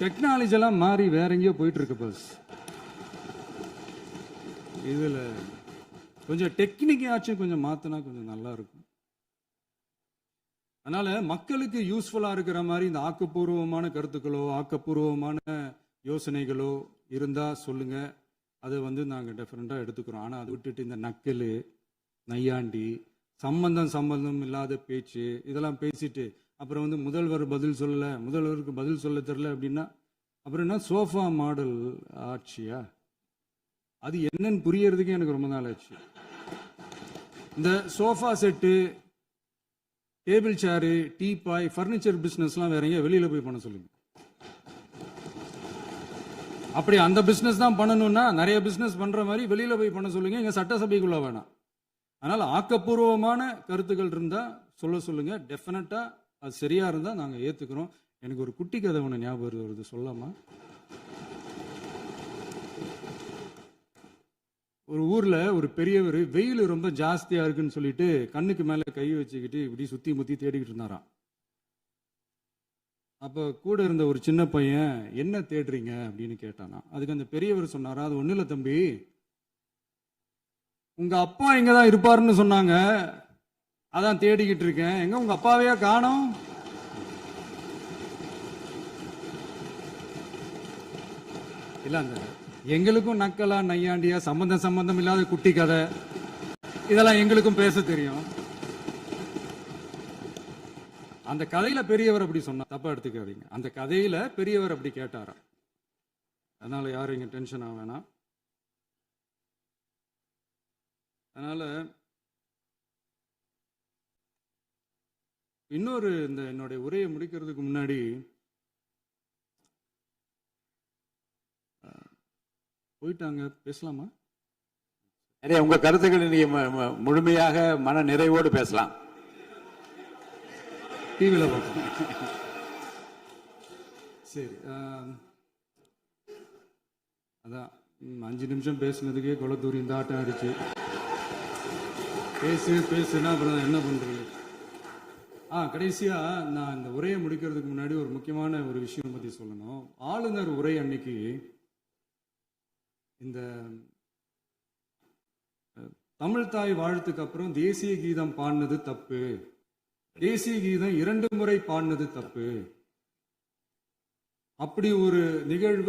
Technology எல்லாம் மாறி வேற எங்கேயோ போயிட்டு இருக்கு பஸ். இதுல கொஞ்சம் டெக்னிக்காச்சும் கொஞ்சம் மாத்தினா கொஞ்சம் நல்லா இருக்கும். அதனால மக்களுக்கு யூஸ்ஃபுல்லா இருக்கிற மாதிரி இந்த ஆக்கப்பூர்வமான கருத்துக்களோ ஆக்கப்பூர்வமான யோசனைகளோ இருந்தா சொல்லுங்க. அதை நாங்கள் டெஃபரெண்டாக எடுத்துக்கிறோம். ஆனால் அதை விட்டுட்டு இந்த நக்கல் நையாண்டி சம்பந்தம் இல்லாத பேச்சு இதெல்லாம் பேசிட்டு அப்புறம் முதல்வர் பதில் சொல்லல, முதல்வருக்கு பதில் சொல்ல தெரியல அப்படின்னா அப்புறம் என்ன சோஃபா மாடல் ஆட்சியா? அது என்னன்னு புரியறதுக்கே எனக்கு ரொம்ப நாள் ஆச்சு. இந்த sofa set, table chair, teapoy, furniture பிஸ்னஸ்லாம் வேற எங்கேயும் வெளியில போய் பண்ண சொல்லுங்க. அப்படி அந்த பிஸ்னஸ் தான் பண்ணணும்னா நிறைய பிஸ்னஸ் பண்ற மாதிரி வெளியில போய் பண்ண சொல்லுங்க. இங்க சட்டசபைக்குள்ள வேணாம். அதனால ஆக்கப்பூர்வமான கருத்துக்கள் இருந்தா சொல்லுங்க. டெஃபினட்டா அது சரியா இருந்தா நாங்க ஏத்துக்கிறோம். எனக்கு ஒரு குட்டி கதை ஒன்று ஞாபகம் வருது, சொல்லாமா? ஒரு ஊர்ல ஒரு பெரியவர் வெயில் ரொம்ப ஜாஸ்தியா இருக்குன்னு சொல்லிட்டு கண்ணுக்கு மேல கை வச்சுக்கிட்டு இப்படி சுத்தி முத்தி தேடிக்கிட்டு இருந்தாராம். அப்ப கூட இருந்த ஒரு சின்ன பையன் என்ன தேடுறீங்க அப்படின்னு கேட்டானா. அதுக்கு அந்த பெரியவர் சொன்னாரா, அது ஒண்ணு இல்ல தம்பி, உங்க அப்பா இங்கதான் இருப்பாருன்னு சொன்னாங்க, அதான் தேடிக்கிட்டு இருக்கேன். எங்க உங்க அப்பாவையா காணோம்? இல்ல அந்த எங்களுக்கும் நக்கலா நையாண்டியா சம்பந்தம் இல்லாத குட்டி கதை இதெல்லாம் எங்களுக்கும் பேச தெரியும். அந்த கதையில பெரியவர் அப்படி சொன்னா தப்பா எடுத்துக்காதீங்க. அந்த கதையில பெரியவர் அப்படி கேட்டாரா. அதனால யாரும் இங்க டென்ஷன் ஆக வேணாம். அதனால இன்னொரு இந்த என்னுடைய உரையை முடிக்கிறதுக்கு முன்னாடி போயிட்டாங்க, பேசலாமா? உங்க கருத்துக்களை நீங்க முழுமையாக மன நிறைவோடு பேசலாம். டிவியில பார்ப்போம். சரி, அதான் 5 நிமிஷம் பேசுனதுக்கே கொலத்தூரி இந்த ஆட்டம் ஆயிடுச்சு. பேசுனா அப்புறம் என்ன பண்றது? கடைசியா நான் இந்த உரையை முடிக்கிறதுக்கு முன்னாடி ஒரு முக்கியமான ஒரு விஷயம் பத்தி சொல்லணும். ஆளுநர் உரை அன்னைக்கு இந்த தமிழ் தாய் வாழ்த்துக்கு அப்புறம் தேசிய கீதம் பாடினது தப்பு, தேசிய கீதம் 2 முறை பாடினது தப்பு, அப்படி ஒரு நிகழ்வு